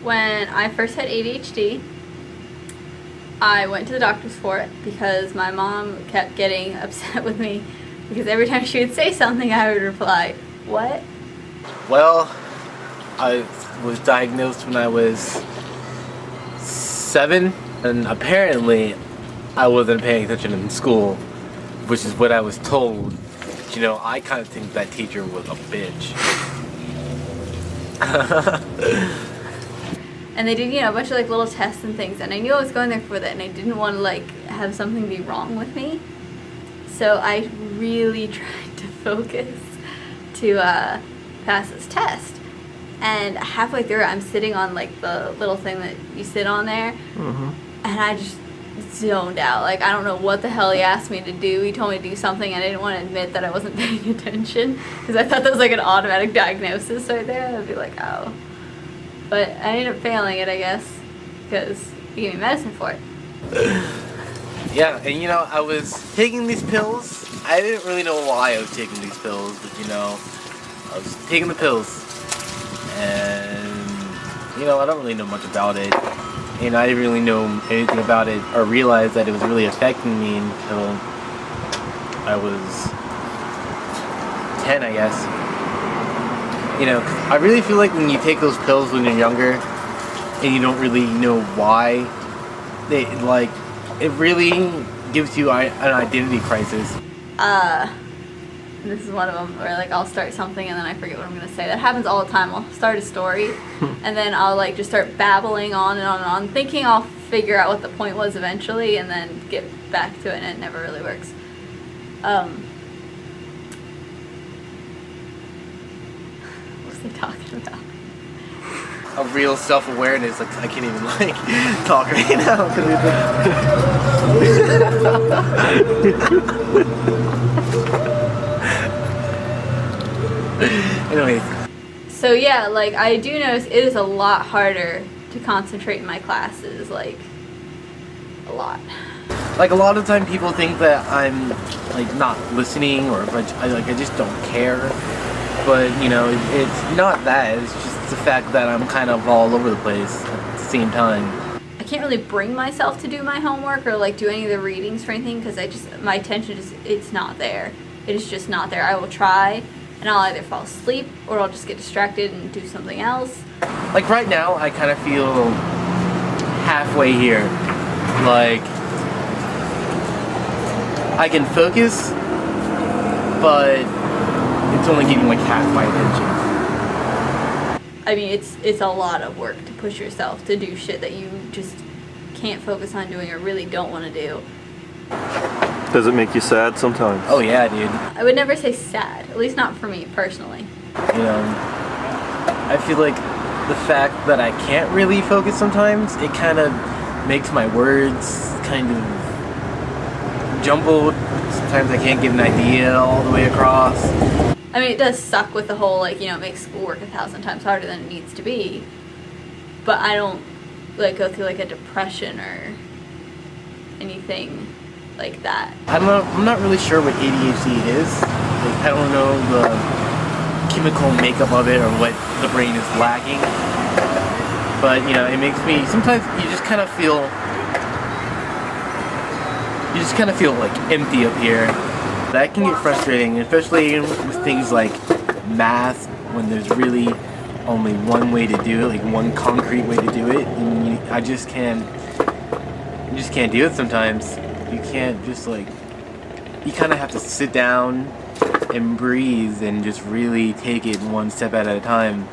When I first had ADHD, I went to the doctors for it because my mom kept getting upset with me because every time she would say something, I would reply, "What?" Well, I was diagnosed when I was 7, and apparently I wasn't paying attention in school, which is what I was told. You know, I kind of think that teacher was a bitch. And they did, a bunch of like little tests and things, and I knew I was going there for that, and I didn't want to like have something be wrong with me. So I really tried to focus to pass this test. And halfway through, I'm sitting on like the little thing that you sit on there, and I just zoned out. Like, I don't know what the hell he asked me to do. He told me to do something, and I didn't want to admit that I wasn't paying attention because I thought that was like an automatic diagnosis right there. I'd be like, oh. But I ended up failing it, I guess, because he gave me medicine for it. Yeah, and I was taking these pills. I didn't really know why I was taking these pills, but I was taking the pills. And, I don't really know much about it. And I didn't really know anything about it or realize that it was really affecting me until I was 10, I guess. I really feel like when you take those pills when you're younger and you don't really know why, it really gives you an identity crisis. This is one of them where like I'll start something and then I forget what I'm gonna say. That happens all the time. I'll start a story and then I'll like just start babbling on and on and on, thinking I'll figure out what the point was eventually and then get back to it, and it never really works. What was I talking about? A real self-awareness. Like, I can't even talk right now. Anyways. So yeah, like I do notice it is a lot harder to concentrate in my classes, like a lot. Like a lot of time people think that I'm like not listening or I just don't care. But it's not that. It's just the fact that I'm kind of all over the place at the same time. I can't really bring myself to do my homework or like do any of the readings or anything because my attention it's not there. It is just not there. I will try and I'll either fall asleep or I'll just get distracted and do something else. Like right now, I kind of feel halfway here. Like I can focus, but it's only getting like half my attention. I mean, it's a lot of work to push yourself to do shit that you just can't focus on doing or really don't want to do. Does it make you sad sometimes? Oh yeah, dude. I would never say sad, at least not for me personally. I feel like the fact that I can't really focus sometimes, it kind of makes my words kind of jumbled. Sometimes I can't get an idea all the way across. I mean, it does suck with the whole, like, it makes schoolwork 1,000 times harder than it needs to be. But I don't, like, go through, like, a depression or anything like that. I'm not really sure what ADHD is. Like, I don't know the chemical makeup of it or what the brain is lacking. But, it makes me, sometimes you just kind of feel like empty up here. That can get frustrating, especially with things like math, when there's really only one way to do it, like one concrete way to do it, and you just can't do it sometimes. You can't just you kind of have to sit down and breathe and just really take it one step at a time.